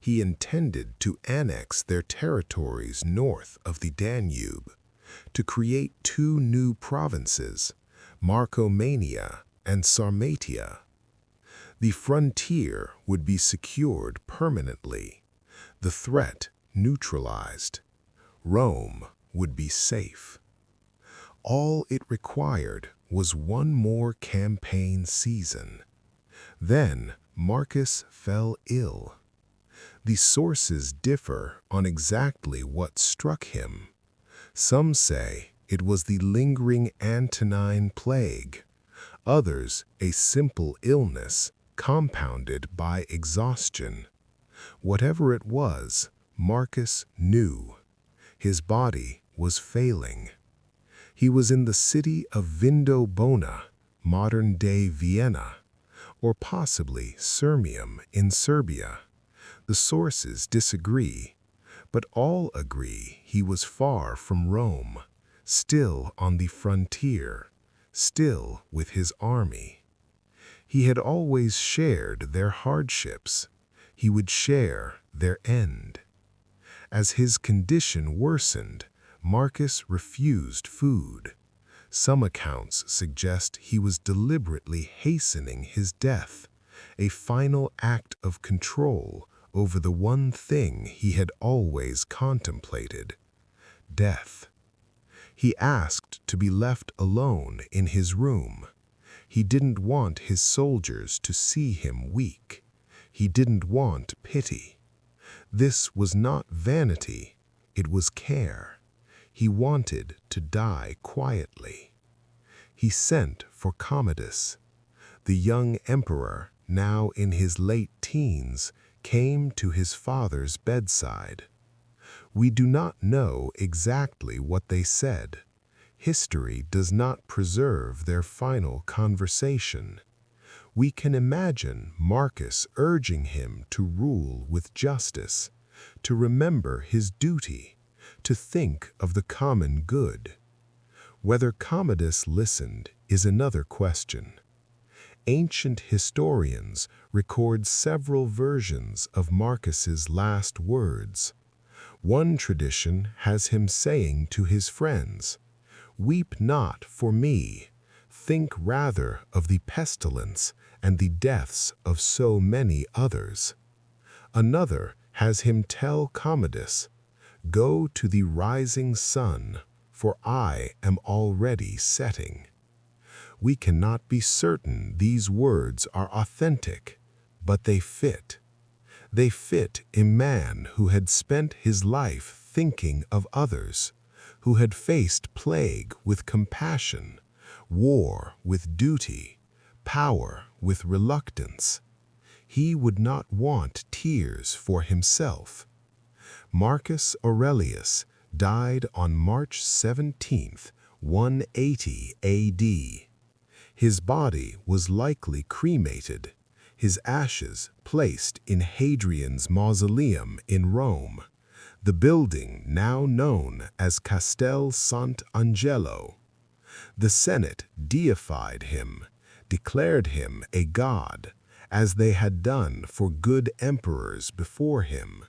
[SPEAKER 1] He intended to annex their territories north of the Danube, to create two new provinces, Marcomania and Sarmatia. The frontier would be secured permanently, the threat neutralized. Rome would be safe. All it required was one more campaign season. Then Marcus fell ill. The sources differ on exactly what struck him. Some say it was the lingering Antonine plague, others a simple illness compounded by exhaustion. Whatever it was, Marcus knew. His body was failing. He was in the city of Vindobona, modern-day Vienna, or possibly Sirmium in Serbia. The sources disagree, but all agree he was far from Rome, still on the frontier, still with his army. He had always shared their hardships. He would share their end. As his condition worsened, Marcus refused food. Some accounts suggest he was deliberately hastening his death, a final act of control over the one thing he had always contemplated: death. He asked to be left alone in his room.
[SPEAKER 2] He didn't want his soldiers to see him weak. He didn't want pity. This was not vanity, it was care. He wanted to die quietly. He sent for Commodus. The young emperor, now in his late teens, came to his father's bedside. We do not know exactly what they said. History does not preserve their final conversation. We can imagine Marcus urging him to rule with justice, to remember his duty, to think of the common good. Whether Commodus listened is another question. Ancient historians record several versions of Marcus's last words. One tradition has him saying to his friends, "Weep not for me, think rather of the pestilence and the deaths of so many others." Another has him tell Commodus, "Go to the rising sun, for I am already setting." We cannot be certain these words are authentic, but they fit. They fit a man who had spent his life thinking of others, who had faced plague with compassion, war with duty, power with reluctance. He would not want tears for himself. Marcus Aurelius died on March 17th, 180 AD. His body was likely cremated, his ashes placed in Hadrian's mausoleum in Rome, the building now known as Castel Sant'Angelo. The Senate deified him, declared him a god, as they had done for good emperors before him.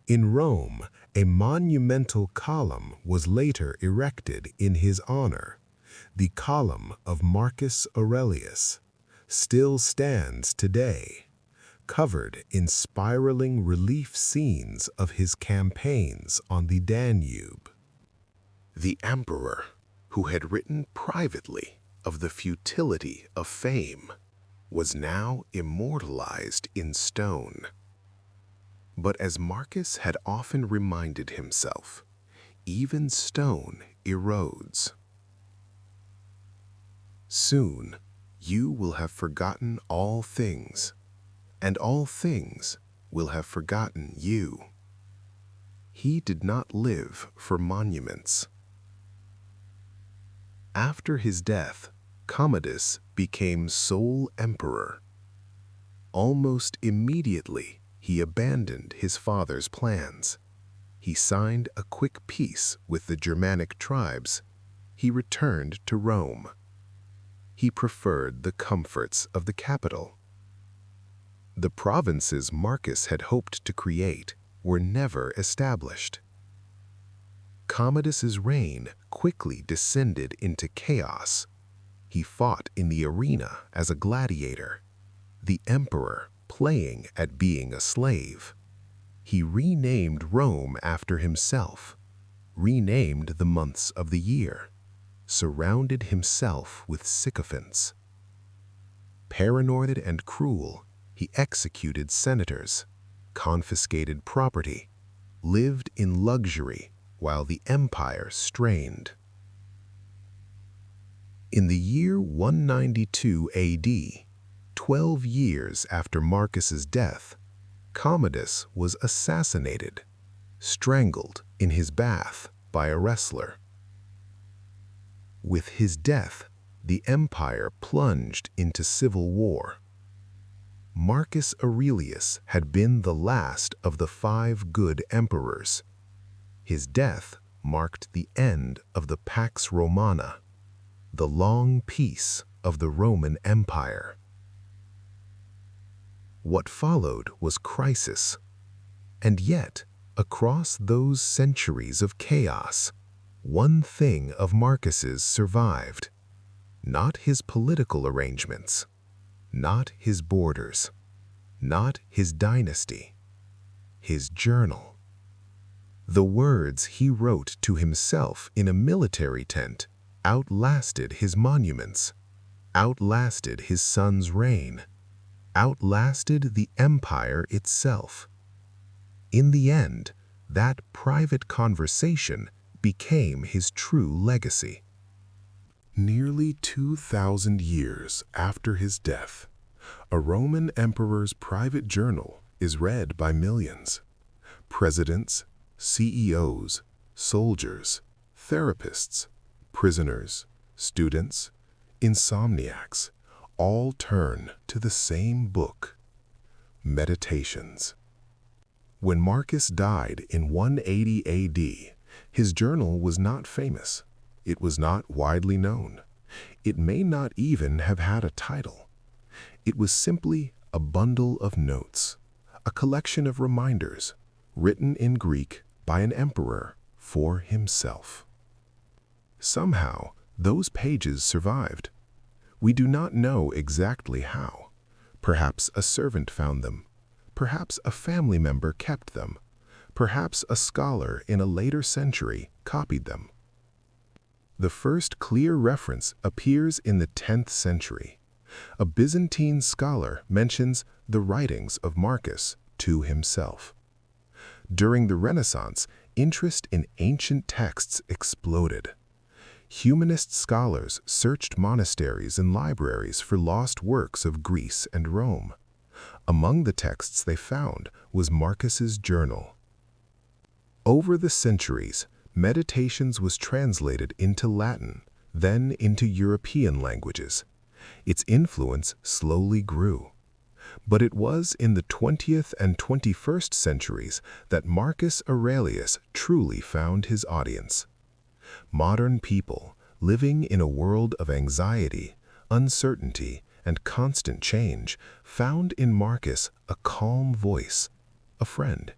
[SPEAKER 2] In Rome, a monumental column was later erected in his honor. The Column of Marcus Aurelius still stands today, covered in spiraling relief scenes of his campaigns on the Danube. The emperor, who had written privately of the futility of fame, was now immortalized in stone. But as Marcus had often reminded himself, even stone erodes. Soon you will have forgotten all things, and all things will have forgotten you. He did not live for monuments. After his death, Commodus became sole emperor. Almost immediately, he abandoned his father's plans. He signed a quick peace with the Germanic tribes. He returned to Rome. He preferred the comforts of the capital. The provinces Marcus had hoped to create were never established. Commodus's reign quickly descended into chaos. He fought in the arena as a gladiator, the emperor playing at being a slave. He renamed Rome after himself, renamed the months of the year, surrounded himself with sycophants. Paranoid and cruel, he executed senators, confiscated property, lived in luxury while the empire strained. In the year 192 AD, 12 years after Marcus's death, Commodus was assassinated, strangled in his bath by a wrestler. With his death, the empire plunged into civil war. Marcus Aurelius had been the last of the 5 good emperors. His death marked the end of the Pax Romana, the long peace of the Roman Empire. What followed was crisis, and yet, across those centuries of chaos, one thing of Marcus's survived. Not his political arrangements, not his borders, not his dynasty, his journal. The words he wrote to himself in a military tent outlasted his monuments, outlasted his son's reign, outlasted the empire itself. In the end, that private conversation became his true legacy. Nearly 2,000 years after his death, a Roman emperor's private journal is read by millions. Presidents, CEOs, soldiers, therapists, prisoners, students, insomniacs, all turn to the same book, Meditations. When Marcus died in 180 AD, his journal was not famous. It was not widely known. It may not even have had a title. It was simply a bundle of notes, a collection of reminders, written in Greek by an emperor for himself. Somehow, those pages survived. We do not know exactly how. Perhaps a servant found them. Perhaps a family member kept them. Perhaps a scholar in a later century copied them. The first clear reference appears in the 10th century. A Byzantine scholar mentions the writings of Marcus to himself. During the Renaissance, interest in ancient texts exploded. Humanist scholars searched monasteries and libraries for lost works of Greece and Rome. Among the texts they found was Marcus's journal. Over the centuries, Meditations was translated into Latin, then into European languages. Its influence slowly grew. But it was in the 20th and 21st centuries that Marcus Aurelius truly found his audience. Modern people, living in a world of anxiety, uncertainty, and constant change, found in Marcus a calm voice, a friend.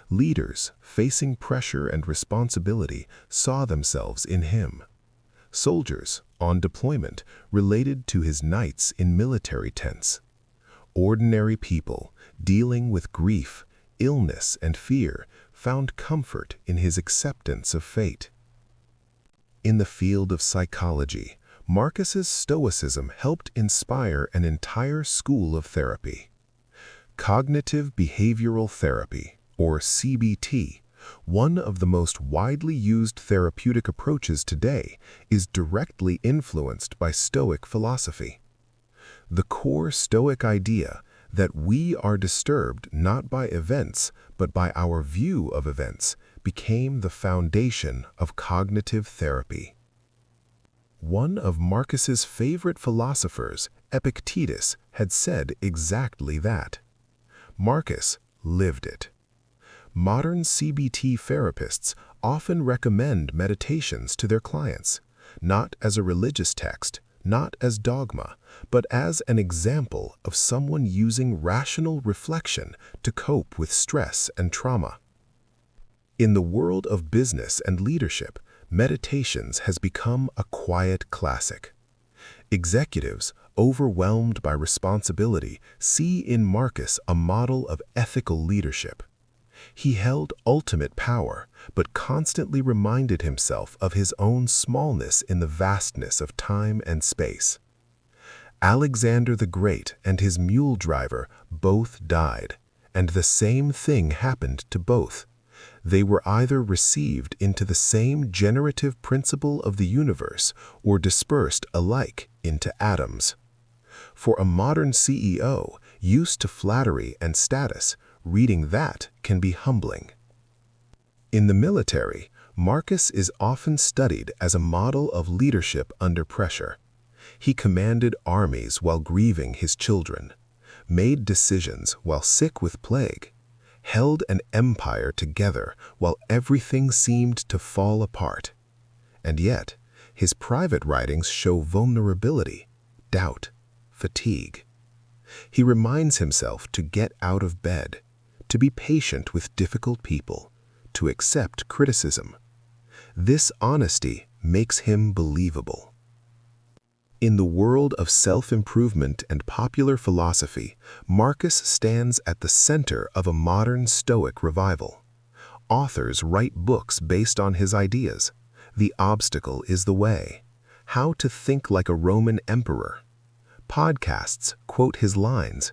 [SPEAKER 2] Leaders facing pressure and responsibility saw themselves in him. Soldiers on deployment related to his nights in military tents. Ordinary people dealing with grief, illness, and fear found comfort in his acceptance of fate. In the field of psychology, Marcus's Stoicism helped inspire an entire school of therapy. Cognitive behavioral therapy, or CBT, one of the most widely used therapeutic approaches today, is directly influenced by Stoic philosophy. The core Stoic idea that we are disturbed not by events, but by our view of events, became the foundation of cognitive therapy. One of Marcus's favorite philosophers, Epictetus, had said exactly that. Marcus lived it. Modern CBT therapists often recommend meditations to their clients, not as a religious text, not as dogma, but as an example of someone using rational reflection to cope with stress and trauma. In the world of business and leadership, Meditations has become a quiet classic. Executives, overwhelmed by responsibility, see in Marcus a model of ethical leadership. He held ultimate power, but constantly reminded himself of his own smallness in the vastness of time and space. Alexander the Great and his mule driver both died, and the same thing happened to both. They were either received into the same generative principle of the universe or dispersed alike into atoms. For a modern CEO used to flattery and status, reading that can be humbling. In the military, Marcus is often studied as a model of leadership under pressure. He commanded armies while grieving his children, made decisions while sick with plague, held an empire together while everything seemed to fall apart. And yet, his private writings show vulnerability, doubt, fatigue. He reminds himself to get out of bed, to be patient with difficult people, to accept criticism. This honesty makes him believable. In the world of self-improvement and popular philosophy, Marcus stands at the center of a modern Stoic revival. Authors write books based on his ideas. The obstacle is the way. How to Think Like a Roman Emperor. Podcasts quote his lines.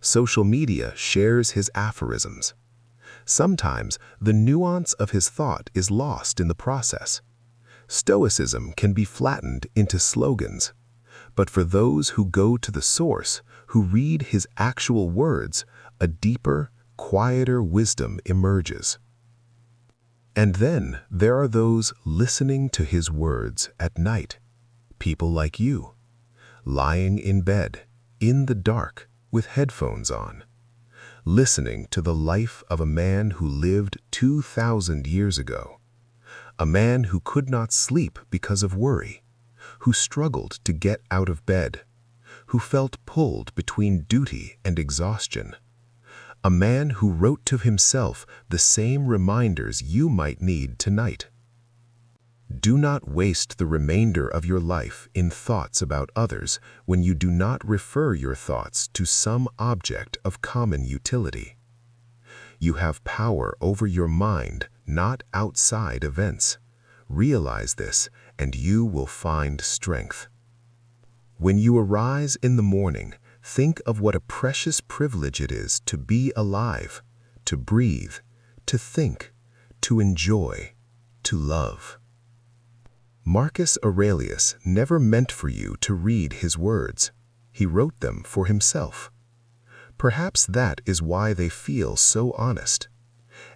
[SPEAKER 2] Social media shares his aphorisms. Sometimes the nuance of his thought is lost in the process. Stoicism can be flattened into slogans. But for those who go to the source, who read his actual words, a deeper, quieter wisdom emerges. And then there are those listening to his words at night. People like you, lying in bed, in the dark, with headphones on, listening to the life of a man who lived 2,000 years ago, a man who could not sleep because of worry, who struggled to get out of bed, who felt pulled between duty and exhaustion, a man who wrote to himself the same reminders you might need tonight. Do not waste the remainder of your life in thoughts about others when you do not refer your thoughts to some object of common utility. You have power over your mind, not outside events. Realize this, and you will find strength. When you arise in the morning, think of what a precious privilege it is to be alive, to breathe, to think, to enjoy, to love. Marcus Aurelius never meant for you to read his words. He wrote them for himself. Perhaps that is why they feel so honest.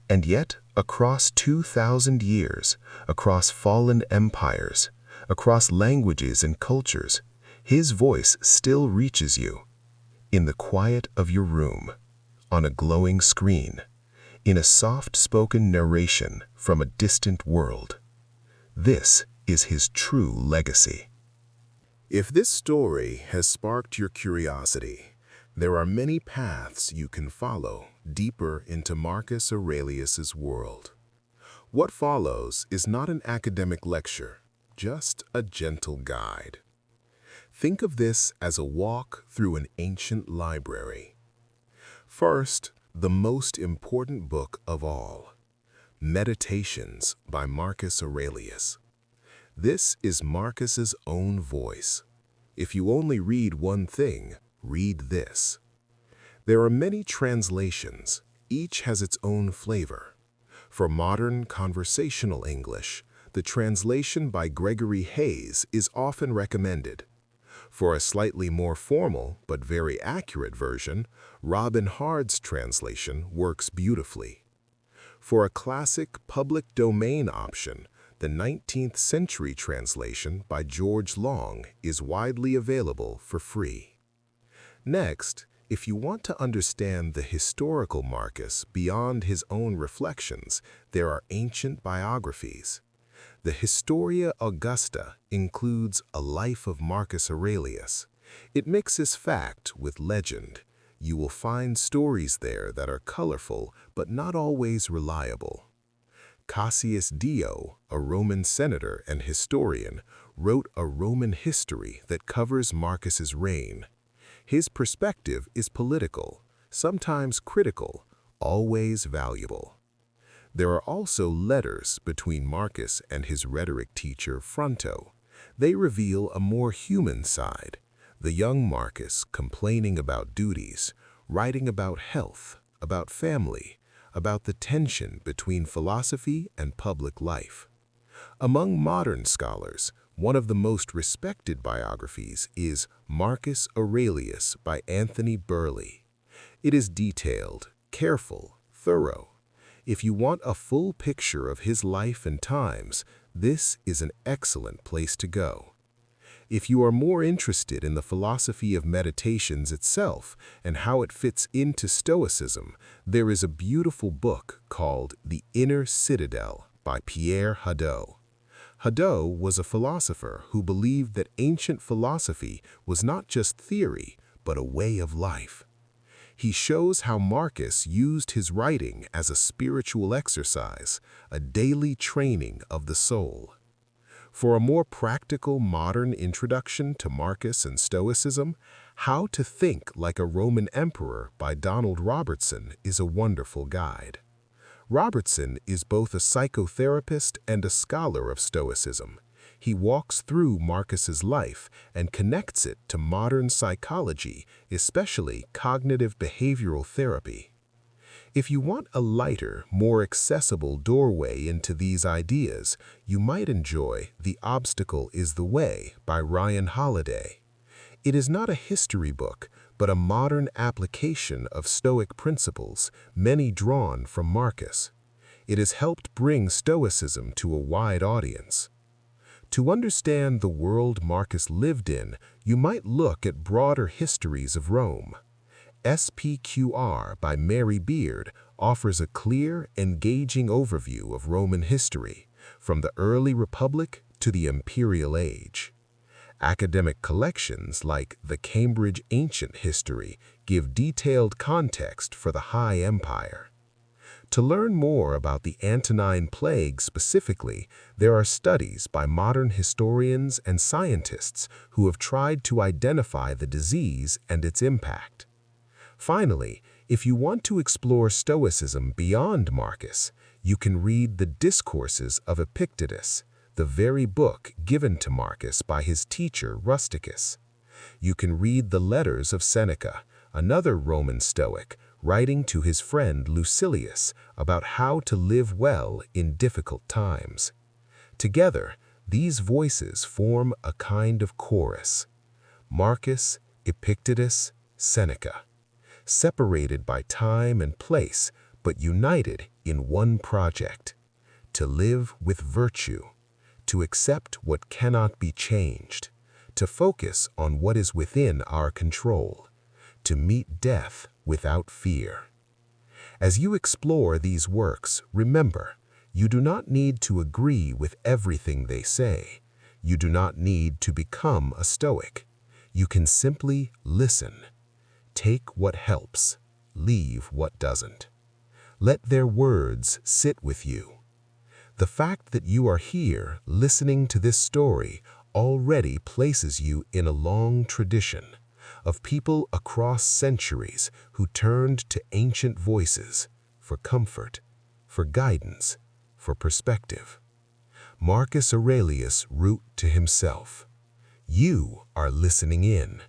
[SPEAKER 2] And yet, across 2,000 years, across fallen empires, across languages and cultures, his voice still reaches you. In the quiet of your room, on a glowing screen, in a soft-spoken narration from a distant world. This is his true legacy.
[SPEAKER 1] If this story has sparked your curiosity, there are many paths you can follow deeper into Marcus Aurelius's world. What follows is not an academic lecture, just a gentle guide. Think of this as a walk through an ancient library. First, the most important book of all, Meditations by Marcus Aurelius. This is Marcus's own voice. If you only read one thing, read this. There are many translations, each has its own flavor. For modern conversational English, the translation by Gregory Hayes is often recommended. For a slightly more formal but very accurate version, Robin Hard's translation works beautifully. For a classic public domain option, the 19th century translation by George Long is widely available for free. Next, if you want to understand the historical Marcus beyond his own reflections, there are ancient biographies. The Historia Augusta includes a life of Marcus Aurelius. It mixes fact with legend. You will find stories there that are colorful but not always reliable. Cassius Dio, a Roman senator and historian, wrote a Roman history that covers Marcus's reign. His perspective is political, sometimes critical, always valuable. There are also letters between Marcus and his rhetoric teacher Fronto. They reveal a more human side, the young Marcus complaining about duties, writing about health, about family, about the tension between philosophy and public life. Among modern scholars, one of the most respected biographies is Marcus Aurelius by Anthony Burley. It is detailed, careful, thorough. If you want a full picture of his life and times, this is an excellent place to go. If you are more interested in the philosophy of meditations itself and how it fits into Stoicism, there is a beautiful book called The Inner Citadel by Pierre Hadot. Hadot was a philosopher who believed that ancient philosophy was not just theory, but a way of life. He shows how Marcus used his writing as a spiritual exercise, a daily training of the soul. For a more practical modern introduction to Marcus and Stoicism, How to Think Like a Roman Emperor by Donald Robertson is a wonderful guide. Robertson is both a psychotherapist and a scholar of Stoicism.
[SPEAKER 2] He walks through Marcus's life and connects it to modern psychology, especially cognitive behavioral therapy. If you want a lighter, more accessible doorway into these ideas, you might enjoy The Obstacle is the Way by Ryan Holiday. It is not a history book, but a modern application of Stoic principles, many drawn from Marcus. It has helped bring Stoicism to a wide audience. To understand the world Marcus lived in, you might look at broader histories of Rome. SPQR by Mary Beard offers a clear, engaging overview of Roman history, from the early Republic to the Imperial Age. Academic collections like the Cambridge Ancient History give detailed context for the High Empire. To learn more about the Antonine Plague specifically, there are studies by modern historians and scientists who have tried to identify the disease and its impact. Finally, if you want to explore Stoicism beyond Marcus, you can read the Discourses of Epictetus, the very book given to Marcus by his teacher Rusticus. You can read the letters of Seneca, another Roman Stoic, writing to his friend Lucilius about how to live well in difficult times. Together, these voices form a kind of chorus. Marcus, Epictetus, Seneca. Separated by time and place, but united in one project: to live with virtue, to accept what cannot be changed, to focus on what is within our control, to meet death without fear. As you explore these works, remember, you do not need to agree with everything they say. You do not need to become a Stoic. You can simply listen. Take what helps, leave what doesn't. Let their words sit with you. The fact that you are here listening to this story already places you in a long tradition of people across centuries who turned to ancient voices for comfort, for guidance, for perspective. Marcus Aurelius wrote to himself, "You are listening in,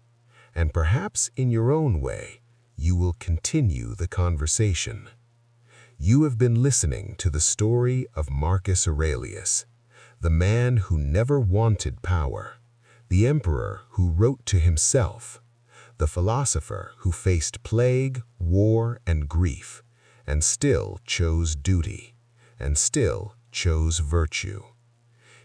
[SPEAKER 2] and perhaps in your own way, you will continue the conversation." You have been listening to the story of Marcus Aurelius, the man who never wanted power, the emperor who wrote to himself, the philosopher who faced plague, war, and grief, and still chose duty, and still chose virtue.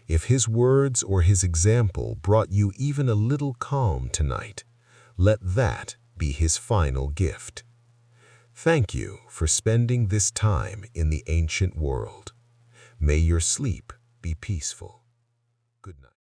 [SPEAKER 2] If his words or his example brought you even a little calm tonight, let that be his final gift. Thank you for spending this time in the ancient world. May your sleep be peaceful. Good night.